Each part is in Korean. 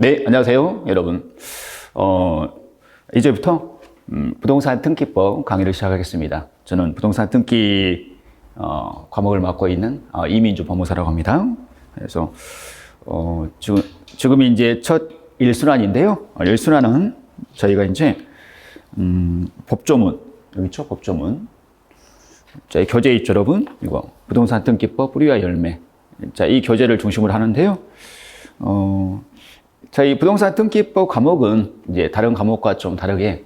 네, 안녕하세요, 여러분. 이제부터 부동산 등기법 강의를 시작하겠습니다. 저는 부동산 등기 과목을 맡고 있는 이민주 법무사라고 합니다. 그래서 지금이 이제 첫 일순환인데요. 일순환은 저희가 이제 법조문 여기 있죠, 법조문. 자, 이 교재 있죠, 여러분. 이거 부동산 등기법 뿌리와 열매. 자, 이 교재를 중심으로 하는데요. 저희 부동산 등기법 과목은 이제 다른 과목과 좀 다르게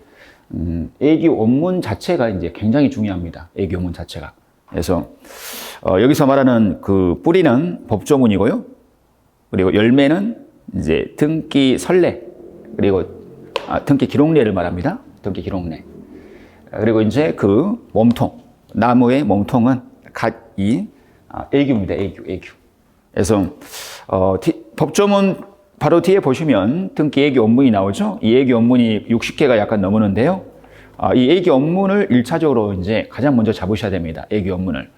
애기 원문 자체가 이제 굉장히 중요합니다. 애기 원문 자체가. 그래서 여기서 말하는 그 뿌리는 법조문이고요. 그리고 열매는 이제 등기 선례, 그리고 등기 기록례를 말합니다. 등기 기록례. 그리고 이제 그 몸통, 나무의 몸통은 애규입니다. 애규. 그래서 법조문 바로 뒤에 보시면 등기 애기 원문이 나오죠. 이 애기 원문이 60개가 약간 넘었는데요. 이 애기 원문을 1차적으로 이제 가장 먼저 잡으셔야 됩니다. 애기 원문을.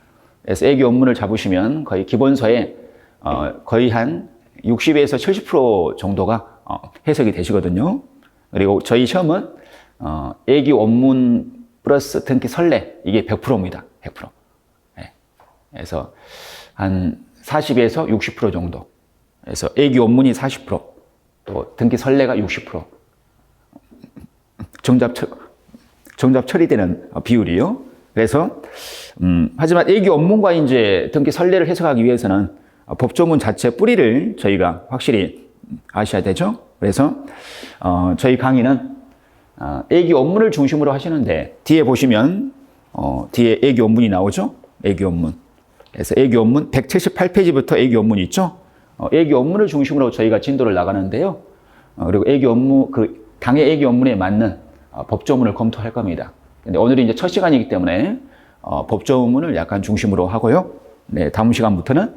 그래서 애기 원문을 잡으시면 거의 기본서에 거의 한 60에서 70% 정도가 해석이 되시거든요. 그리고 저희 시험은 애기 원문 플러스 등기 선례, 이게 100%입니다. 100%. 네. 그래서 한 40에서 60% 정도. 그래서 애기 원문이 40%, 또 등기 선례가 60%. 정답 처리되는 비율이요. 그래서 하지만 애기 원문과 이제 등기 선례를 해석하기 위해서는 법조문 자체 뿌리를 저희가 확실히 아셔야 되죠. 그래서 저희 강의는 애기 원문을 중심으로 하시는데, 뒤에 보시면 뒤에 애기 원문이 나오죠. 애기 원문. 그래서 애기 원문 178페이지부터 애기 원문이 있죠. 애기 원문을 중심으로 저희가 진도를 나가는데요. 그리고 애기 원문, 당의 애기 원문에 맞는 법조문을 검토할 겁니다. 근데 오늘이 이제 첫 시간이기 때문에 법조문을 약간 중심으로 하고요. 네, 다음 시간부터는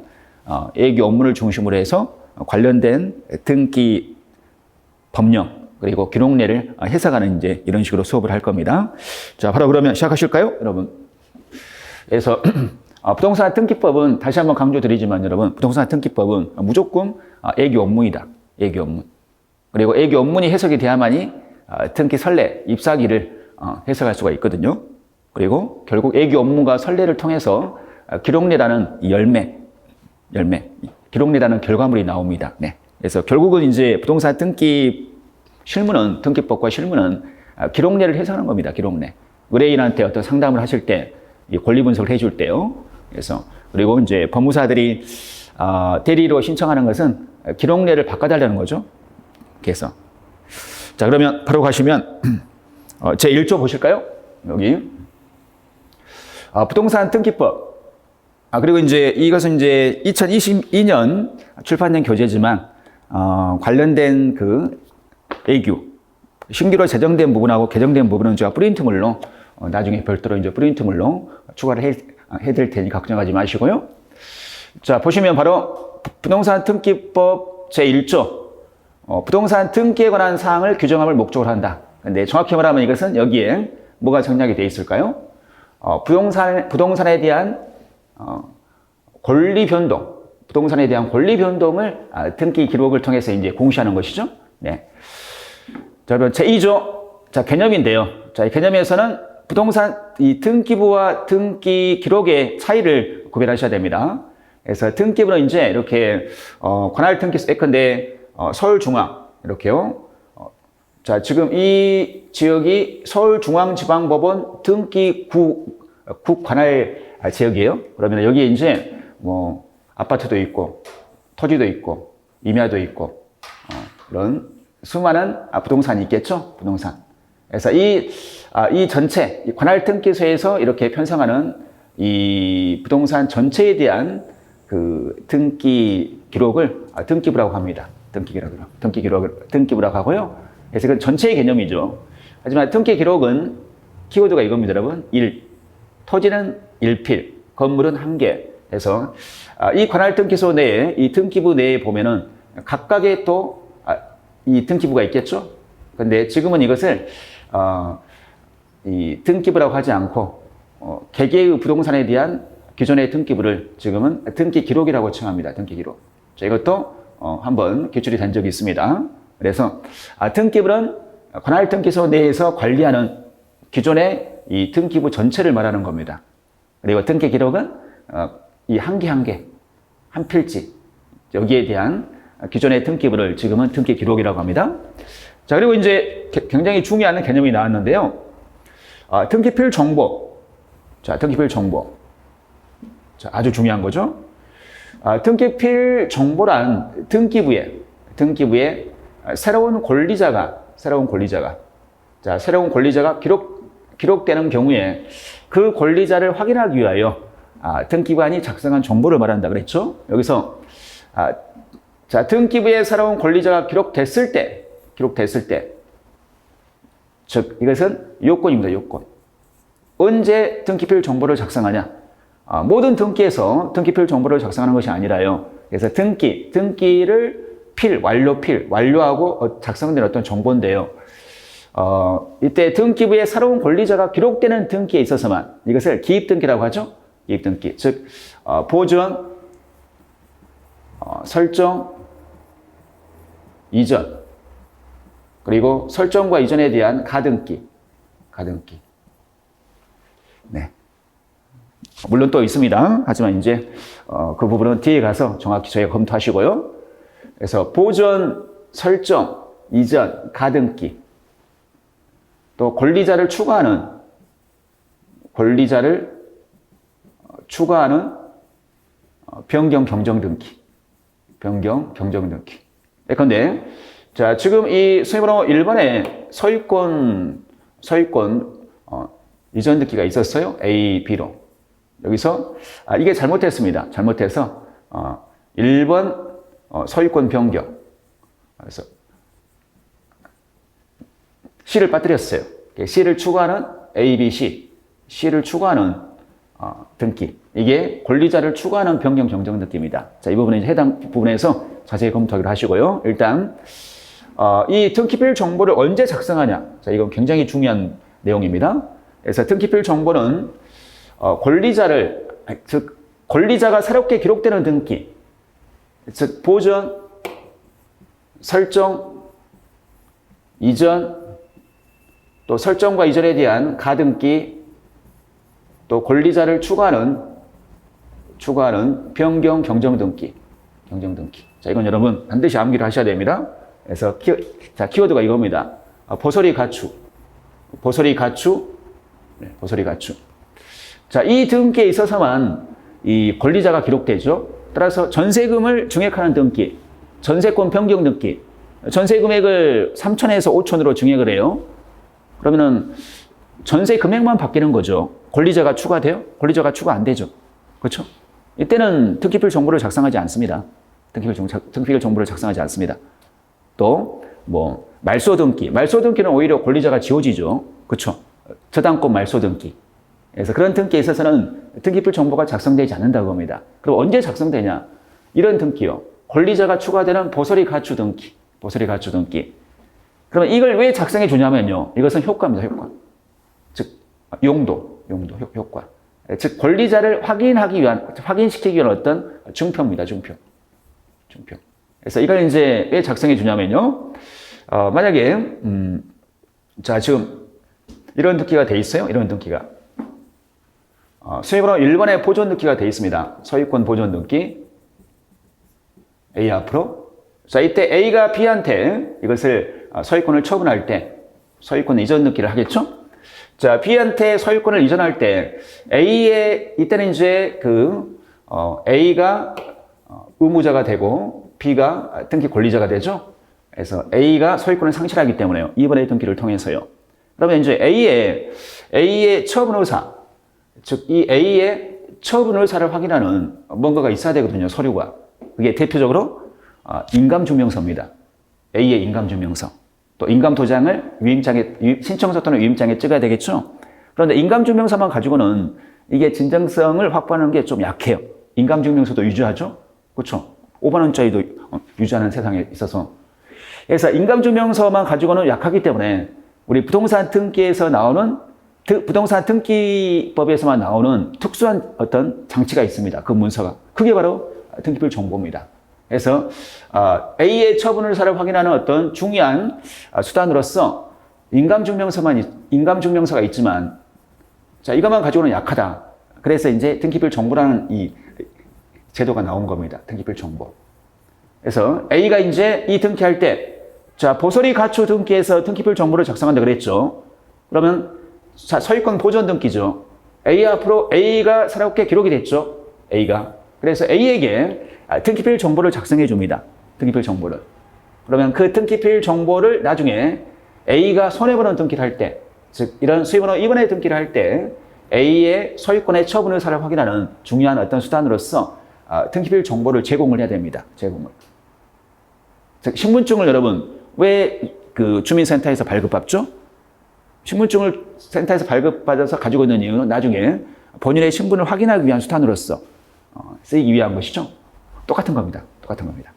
애기 원문을 중심으로 해서 관련된 등기 법령, 그리고 기록례를 해석하는 이제 이런 식으로 수업을 할 겁니다. 자, 바로 그러면 시작하실까요, 여러분? 그래서 부동산 등기법은 다시 한번 강조드리지만 여러분, 부동산 등기법은 무조건 애기 원문이다. 애기 원문. 그리고 애기 원문이 해석이 돼야만이 등기 선례, 잎사귀를 해석할 수가 있거든요. 그리고 결국 애기 원문과 선례를 통해서 기록례라는 열매, 기록례라는 결과물이 나옵니다. 네. 그래서 결국은 이제 부동산 등기 실무는, 등기법과 실무는 기록례를 해석하는 겁니다. 기록례. 의뢰인한테 어떤 상담을 하실 때, 권리 분석을 해줄 때요. 그래서 그리고 이제 법무사들이 대리로 신청하는 것은 기록례를 바꿔달라는 거죠. 그래서 자, 그러면 바로 가시면 제 1조 보실까요? 여기 부동산 등기법. 그리고 이제 이것은 이제 2022년 출판된 교재지만 관련된 그 애규 신규로 제정된 부분하고 개정된 부분은 제가 프린트물로 나중에 별도로 이제 프린트물로 추가를 해드릴 테니 걱정하지 마시고요. 자, 보시면 바로 부동산 등기법 제1조 부동산 등기에 관한 사항을 규정함을 목적으로 한다. 근데 정확히 말하면 이것은 여기에 뭐가 정략이 되어 있을까요? 부동산에 대한 권리 변동, 부동산에 대한 권리 변동을 등기 기록을 통해서 이제 공시하는 것이죠. 네. 자, 그럼 제2조 자, 개념인데요. 자, 이 개념에서는 부동산 이 등기부와 등기 기록의 차이를 구별하셔야 됩니다. 그래서 등기부는 이제 이렇게 관할 등기 예컨대 서울중앙 이렇게요. 자, 지금 이 지역이 서울중앙지방법원 등기국 관할 지역이에요. 그러면 여기에 이제 뭐 아파트도 있고 토지도 있고 임야도 있고 이런 수많은 부동산이 있겠죠. 부동산. 그래서 이 전체, 이 관할 등기소에서 이렇게 편성하는 이 부동산 전체에 대한 그 등기 기록을 등기부라고 합니다. 등기부라고 하고요. 그래서 이건 전체의 개념이죠. 하지만 등기 기록은 키워드가 이겁니다, 여러분. 1. 토지는 1필, 건물은 1개. 그래서 이 관할 등기소 내에, 이 등기부 내에 보면은 각각의 또 이 등기부가 있겠죠. 근데 지금은 이것을 이 등기부라고 하지 않고 개개의 부동산에 대한 기존의 등기부를 지금은 등기 기록이라고 칭합니다. 등기 기록. 자, 이것도 한번 기출이 된 적이 있습니다. 그래서 등기부는 관할 등기소 내에서 관리하는 기존의 이 등기부 전체를 말하는 겁니다. 그리고 등기 기록은 이 한 개 한 개, 한 필지, 여기에 대한 기존의 등기부를 지금은 등기 기록이라고 합니다. 자, 그리고 이제 굉장히 중요한 개념이 나왔는데요. 등기필 정보. 자, 등기필 정보. 자, 아주 중요한 거죠. 등기필 정보란 등기부에 새로운 권리자가 기록되는 경우에 그 권리자를 확인하기 위하여 등기관이 작성한 정보를 말한다 그랬죠. 여기서 자, 등기부에 새로운 권리자가 기록됐을 때, 즉 이것은 요건입니다. 요건. 언제 등기필 정보를 작성하냐? 모든 등기에서 등기필 정보를 작성하는 것이 아니라요. 그래서 등기를 완료하고 작성된 어떤 정보인데요. 이때 등기부에 새로운 권리자가 기록되는 등기에 있어서만 이것을 기입등기라고 하죠. 기입등기. 즉, 보존, 설정, 이전, 그리고 설정과 이전에 대한 가등기. 네. 물론 또 있습니다. 하지만 이제 그 부분은 뒤에 가서 정확히 저희가 검토하시고요. 그래서 보존, 설정, 이전, 가등기, 또 권리자를 추가하는 변경 경정 등기. 그런데 자, 지금 이 수행번호 1번에 소유권 이전 등기가 있었어요. A, B로. 여기서 이게 잘못됐습니다. 잘못해서 1번 소유권 변경. 그래서 C를 빠뜨렸어요. C를 추가하는 A, B, C를 추가하는 등기. 이게 권리자를 추가하는 변경 경정 등기입니다. 자, 이 부분은 해당 부분에서 자세히 검토하기로 하시고요. 일단 이 등기필 정보를 언제 작성하냐? 자, 이건 굉장히 중요한 내용입니다. 그래서 등기필 정보는 권리자가 새롭게 기록되는 등기, 즉 보존, 설정, 이전, 또 설정과 이전에 대한 가등기, 또 권리자를 추가하는 변경 경정 등기. 자, 이건 여러분 반드시 암기를 하셔야 됩니다. 그래서 키워드가 이겁니다. 보소리 가축. 자, 이 등기에 있어서만 이 권리자가 기록되죠. 따라서 전세금을 증액하는 등기, 전세권 변경 등기, 전세 금액을 3천에서 5천으로 증액을 해요. 그러면은 전세 금액만 바뀌는 거죠. 권리자가 추가돼요? 권리자가 추가 안 되죠. 그렇죠? 이때는 등기필 정보를 작성하지 않습니다. 등기필 정보를 작성하지 않습니다. 또 말소 등기는 오히려 권리자가 지워지죠. 그렇죠? 저당권 말소 등기. 그래서 그런 등기에 있어서는 등기필 정보가 작성되지 않는다고 합니다. 그럼 언제 작성되냐? 이런 등기요. 권리자가 추가되는 보소리 가축 등기. 그러면 이걸 왜 작성해 주냐면요. 이것은 효과입니다. 효과. 즉 용도, 효과. 즉 권리자를 확인시키기 위한 어떤 증표입니다. 증표. 그래서 이걸 이제 왜 작성해 주냐면요. 만약에 자, 지금 이런 등기가 돼 있어요. 이런 등기가. 수행번호 1번에 보존 등기가 돼 있습니다. 소유권 보존 등기. A 앞으로. 자, 이때 A가 B한테 이것을 소유권을 처분할 때 소유권 이전 등기를 하겠죠? 자, B한테 소유권을 이전할 때 이때는 이제 A가 의무자가 되고 B가 등기 권리자가 되죠? 그래서 A가 소유권을 상실하기 때문에요. 2번의 등기를 통해서요. 그러면 이제 A의 처분 의사, 즉 이 A의 처분 의사를 확인하는 뭔가가 있어야 되거든요. 서류가. 그게 대표적으로 인감증명서입니다. A의 인감증명서. 또 인감도장을 신청서 또는 위임장에 찍어야 되겠죠? 그런데 인감증명서만 가지고는 이게 진정성을 확보하는 게 좀 약해요. 인감증명서도 유지하죠? 그렇죠? 5만원짜리도 유지하는 세상에 있어서. 그래서 인감증명서만 가지고는 약하기 때문에 우리 부동산 등기에서 나오는 부동산 등기법에서만 나오는 특수한 어떤 장치가 있습니다. 그 문서가. 그게 바로 등기필 정보입니다. 그래서 A의 처분을 사를 확인하는 어떤 중요한 수단으로서 인감증명서가 있지만, 자, 이것만 가지고는 약하다. 그래서 이제 등기필 정보라는 이 제도가 나온 겁니다. 등기필 정보. 그래서 A가 이제 이 등기할 때, 자, 보설이 가초 등기에서 등기필 정보를 작성한다 그랬죠. 그러면 자, 소유권 보존 등기죠. A 앞으로 A가 새롭게 기록이 됐죠. A가. 그래서 A에게 등기필 정보를 작성해 줍니다. 등기필 정보를. 그러면 그 등기필 정보를 나중에 A가 손해보는 등기를 할 때, 즉 이런 수의번호 2번의 등기를 할 때 A의 소유권의 처분 의사를 확인하는 중요한 어떤 수단으로서 등기필 정보를 제공을 해야 됩니다. 제공을. 즉 신분증을 여러분 왜 그 주민센터에서 발급받죠? 신분증을 센터에서 발급받아서 가지고 있는 이유는 나중에 본인의 신분을 확인하기 위한 수단으로서 쓰이기 위한 것이죠. 똑같은 겁니다. 똑같은 겁니다.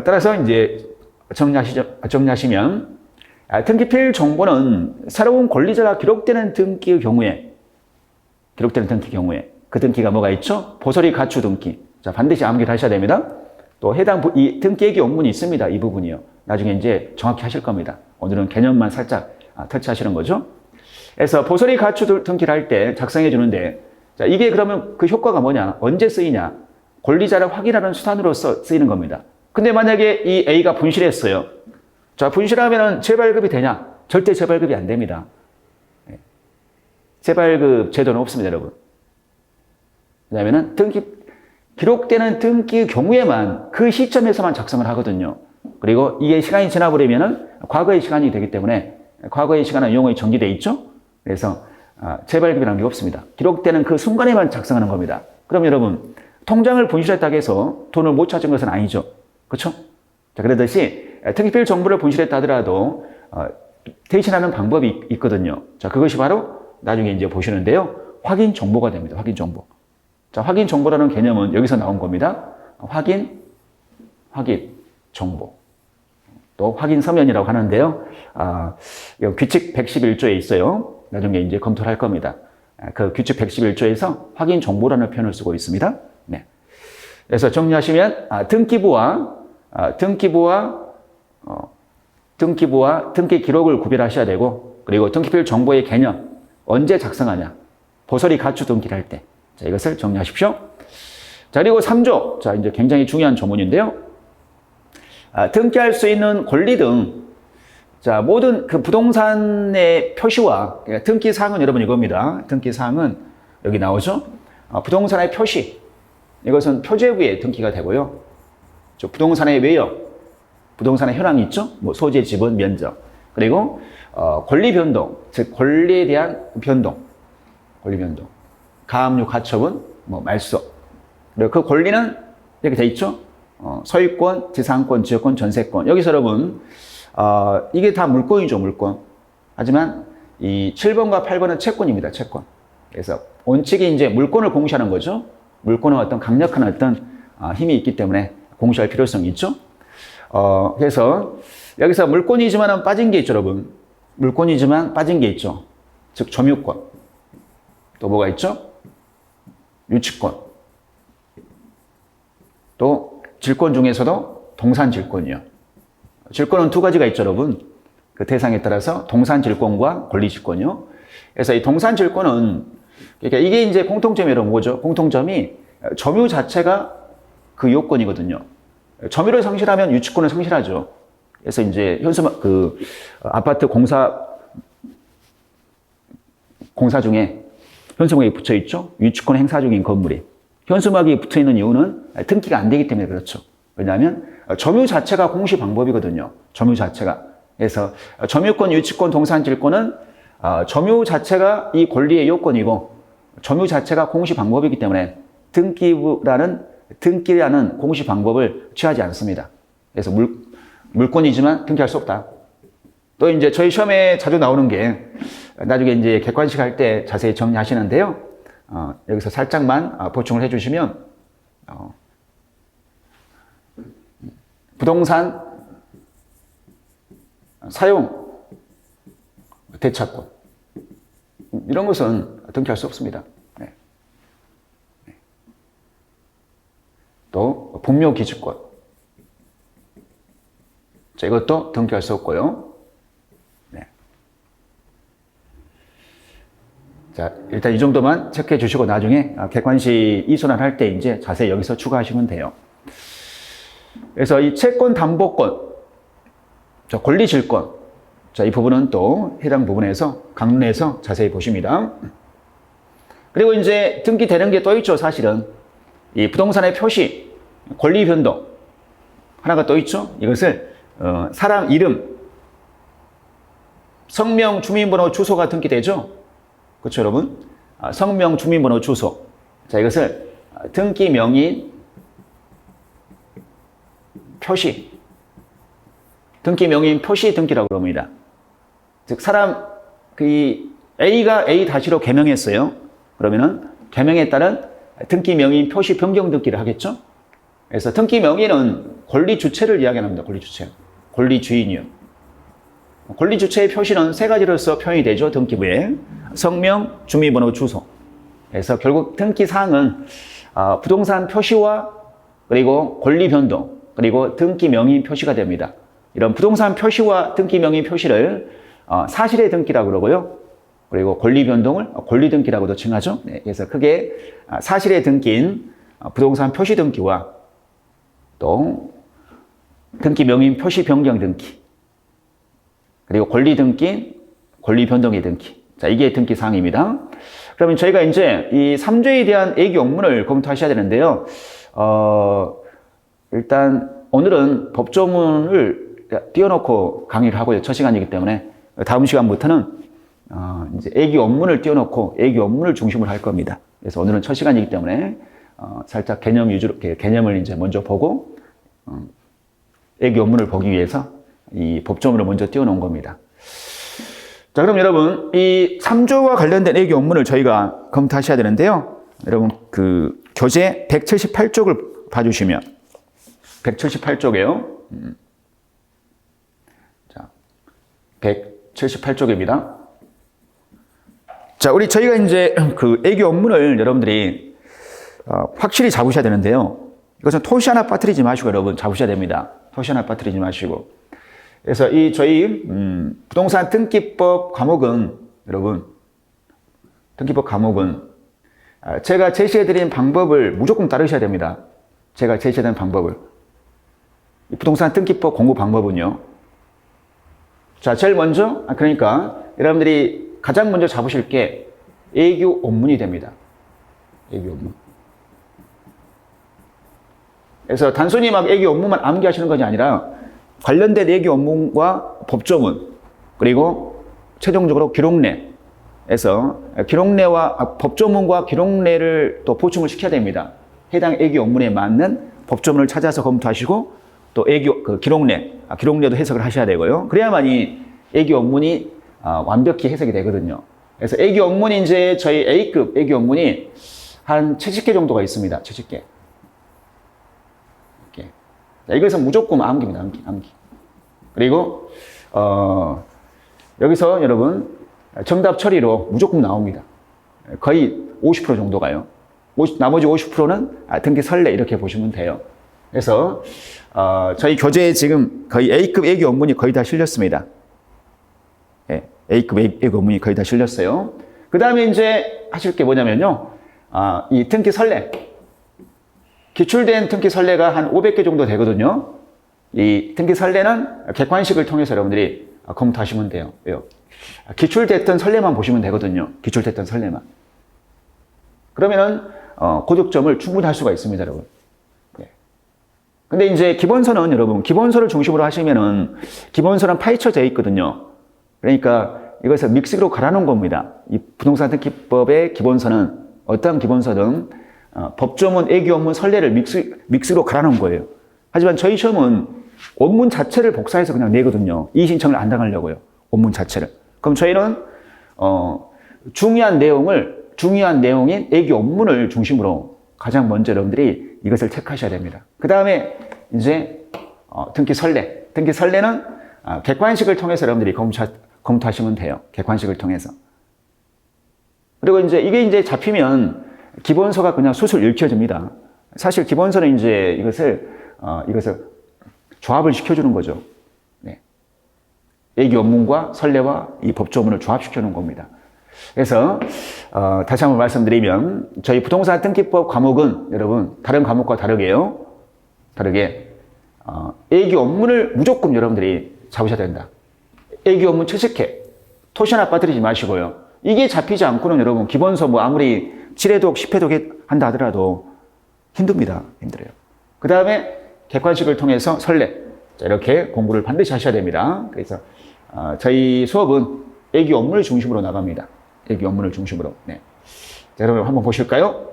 따라서 이제 정리하시면 등기필 정보는 새로운 권리자가 기록되는 등기의 경우에 그 등기가 뭐가 있죠? 보설이 가추 등기. 자, 반드시 암기를 하셔야 됩니다. 또 해당 이 등기예기 원문이 있습니다. 이 부분이요. 나중에 이제 정확히 하실 겁니다. 오늘은 개념만 살짝 터치하시는 거죠. 그래서 보설이 가추 등기를 할 때 작성해 주는데, 자, 이게 그러면 그 효과가 뭐냐? 언제 쓰이냐? 권리자를 확인하는 수단으로서 쓰이는 겁니다. 근데 만약에 이 A가 분실했어요. 자, 분실하면 재발급이 되냐? 절대 재발급이 안 됩니다. 재발급 제도는 없습니다, 여러분. 왜냐하면 기록되는 등기 경우에만 그 시점에서만 작성을 하거든요. 그리고 이게 시간이 지나버리면은 과거의 시간이 되기 때문에 과거의 시간은 용어에 정지되어 있죠. 그래서 재발급이라는 게 없습니다. 기록되는 그 순간에만 작성하는 겁니다. 그럼 여러분 통장을 분실했다고 해서 돈을 못 찾은 것은 아니죠. 그렇죠? 자, 그러듯이 등기필 정보를 분실했다 하더라도 대신하는 방법이 있거든요. 자, 그것이 바로 나중에 이제 보시는데요. 확인 정보가 됩니다. 확인 정보. 자, 확인 정보라는 개념은 여기서 나온 겁니다. 확인 정보. 또 확인 서면이라고 하는데요. 규칙 111조에 있어요. 나중에 이제 검토를 할 겁니다. 그 규칙 111조에서 확인 정보라는 표현을 쓰고 있습니다. 네. 그래서 정리하시면 등기부와 등기 기록을 구별하셔야 되고, 그리고 등기필 정보의 개념 언제 작성하냐, 보설이 가추 등기를 할 때, 자, 이것을 정리하십시오. 자, 그리고 3조, 자, 이제 굉장히 중요한 조문인데요. 등기할 수 있는 권리 등, 자, 모든 그 부동산의 표시와, 그러니까 등기 사항은 여러분 이겁니다. 등기 사항은 여기 나오죠. 부동산의 표시, 이것은 표제부에 등기가 되고요. 저 부동산의 외역, 부동산의 현황이 있죠. 뭐 소재, 지분, 면적. 그리고 권리 변동, 즉 권리에 대한 변동, 권리 변동, 가압류, 가처분, 뭐 말소. 그리고 그 권리는 이렇게 돼 있죠. 소유권, 지상권, 지역권, 전세권. 여기서 여러분 이게 다 물권이죠, 물권. 하지만 이 7번과 8번은 채권입니다, 채권. 그래서 원칙이 이제 물권을 공시하는 거죠. 물권은 어떤 강력한 어떤 힘이 있기 때문에 공시할 필요성이 있죠. 그래서 여기서 물권이지만 빠진 게 있죠, 여러분. 물권이지만 빠진 게 있죠. 즉 점유권. 또 뭐가 있죠? 유치권. 또 질권 중에서도 동산질권이요. 질권은 두 가지가 있죠, 여러분. 그 대상에 따라서 동산질권과 권리질권이요. 그래서 이 동산질권은, 그러니까 이게 이제 공통점이 여러분 뭐죠? 공통점이 점유 자체가 그 요건이거든요. 점유를 상실하면 유치권을 상실하죠. 그래서 이제 아파트 공사 중에 현수막이 붙여 있죠. 유치권 행사 중인 건물이. 현수막이 붙어 있는 이유는 등기가 안 되기 때문에 그렇죠. 왜냐하면 점유 자체가 공시 방법이거든요. 점유 자체가. 그래서 점유권, 유치권, 동산질권은 점유 자체가 이 권리의 요건이고 점유 자체가 공시 방법이기 때문에 등기라는 공시 방법을 취하지 않습니다. 그래서 물권이지만 등기할 수 없다. 또 이제 저희 시험에 자주 나오는 게 나중에 이제 객관식 할 때 자세히 정리하시는데요. 여기서 살짝만 보충을 해주시면 부동산 사용 대차권 이런 것은 등기할 수 없습니다. 네. 또 공묘기지권. 자, 이것도 등기할 수 없고요. 네. 자, 일단 이 정도만 체크해 주시고 나중에 객관식 이순환할 때 이제 자세히 여기서 추가하시면 돼요. 그래서 이 채권 담보권, 자, 권리질권. 자, 이 부분은 또 해당 부분에서 강론에서 자세히 보십니다. 그리고 이제 등기되는 게 또 있죠, 사실은. 이 부동산의 표시, 권리 변동. 하나가 또 있죠. 이것을, 사람 이름, 성명, 주민번호, 주소가 등기되죠. 그렇죠, 여러분? 성명, 주민번호, 주소. 자, 이것을 등기 명의 표시. 등기 명의 표시 등기라고 합니다. 즉, 사람, A가 A-로 개명했어요. 그러면은, 개명에 따른 등기 명의 표시 변경 등기를 하겠죠? 그래서 등기 명의는 권리 주체를 이야기합니다. 권리 주체. 권리 주인이요. 권리 주체의 표시는 세 가지로서 표현이 되죠. 등기부에. 성명, 주민번호, 주소. 그래서 결국 등기 사항은 부동산 표시와 그리고 권리 변동, 그리고 등기 명의 표시가 됩니다. 이런 부동산 표시와 등기 명의 표시를 사실의 등기라고 그러고요. 그리고 권리 변동을 권리 등기라고도 칭하죠. 네, 그래서 크게 사실의 등기인 부동산 표시 등기와 또 등기 명의 표시 변경 등기, 그리고 권리 등기, 권리 변동의 등기. 자, 이게 등기 사항입니다. 그러면 저희가 이제 이 3조에 대한 애기 업문을 검토하셔야 되는데요. 일단 오늘은 법조문을 띄워놓고 강의를 하고요. 첫 시간이기 때문에 다음 시간부터는 이제 애기 업문을 띄워놓고 애기 업문을 중심으로 할 겁니다. 그래서 오늘은 첫 시간이기 때문에 살짝 개념 위주로 개념을 이제 먼저 보고 애기 업문을 보기 위해서 이 법조문을 먼저 띄워놓은 겁니다. 자, 그럼 여러분 이 3조와 관련된 애기 업문을 저희가 검토하셔야 되는데요. 여러분 그 교재 178쪽을 봐주시면 178쪽이에요. 자, 178쪽입니다. 자, 저희가 이제 그 애기 업문을 여러분들이 확실히 잡으셔야 되는데요. 이것은 토시 하나 빠뜨리지 마시고 여러분 잡으셔야 됩니다. 토시 하나 빠뜨리지 마시고. 그래서 이 저희 부동산 등기법 과목은 여러분 등기법 과목은 제가 제시해드린 방법을 무조건 따르셔야 됩니다. 제가 제시해드린 방법을. 부동산 등기법 공부 방법은요. 자, 제일 먼저 그러니까 여러분들이 가장 먼저 잡으실 게 애교 업문이 됩니다. 애교 업문. 그래서 단순히 막 애교 업문만 암기하시는 것이 아니라 관련된 애교 업문과 법조문 그리고 최종적으로 기록내에서 기록내와 법조문과 기록내를 또 보충을 시켜야 됩니다. 해당 애교 업문에 맞는 법조문을 찾아서 검토하시고 또 애교 기록내도 해석을 하셔야 되고요. 그래야만이 애교 업문이 완벽히 해석이 되거든요. 그래서 애교 업문이 이제 저희 A급 애교 업문이 한 70개 정도가 있습니다. 70개. 이렇게. 자, 이것은 무조건 암기입니다. 암기. 그리고 여기서 여러분 정답 처리로 무조건 나옵니다. 거의 50% 정도가요. 나머지 50%는 등기 설례 이렇게 보시면 돼요. 그래서 저희 교재에 지금 거의 A급 애교 업문이 거의 다 실렸습니다. 네, A급 애교 업문이 거의 다 실렸어요. 그 다음에 이제 하실 게 뭐냐면요. 이 등기 설례. 기출된 등기 설례가 한 500개 정도 되거든요. 이 등기 설례는 객관식을 통해서 여러분들이 검토하시면 돼요. 왜요? 기출됐던 설례만 보시면 되거든요. 기출됐던 설례만. 그러면은 고득점을 충분히 할 수가 있습니다, 여러분. 근데 이제 기본서는 여러분, 기본서를 중심으로 하시면은 기본서는 파헤쳐져 있거든요. 그러니까 이것을 믹스로 갈아놓은 겁니다. 이 부동산 등기법의 기본서는 어떤 기본서든 법조문, 애기 업문, 설례를 믹스로 갈아놓은 거예요. 하지만 저희 시험은 원문 자체를 복사해서 그냥 내거든요. 이의 신청을 안 당하려고요. 원문 자체를. 그럼 저희는 중요한 내용인 애기 업문을 중심으로 가장 먼저 여러분들이 이것을 체크하셔야 됩니다. 그 다음에 이제 등기 설례. 등기 설례는 객관식을 통해서 여러분들이 검토하시면 돼요. 객관식을 통해서. 그리고 이제 이게 이제 잡히면 기본서가 그냥 술술 읽혀집니다. 사실 기본서는 이제 이것을 조합을 시켜주는 거죠. 네. 예기 원문과 선례와 이 법조문을 조합시켜 놓은 겁니다. 그래서 다시 한번 말씀드리면 저희 부동산 등기법 과목은 여러분 다른 과목과 다르게 예기 원문을 무조건 여러분들이 잡으셔야 된다. 예기 원문 채식해. 토시 하나 빠뜨리지 마시고요. 이게 잡히지 않고는 여러분 기본서 뭐 아무리 7회독, 10회독 한다 하더라도 힘듭니다. 힘들어요. 그 다음에 객관식을 통해서 선례. 이렇게 공부를 반드시 하셔야 됩니다. 그래서 저희 수업은 예기 원문을 중심으로 나갑니다. 예기 원문을 중심으로. 네. 자, 여러분 한번 보실까요?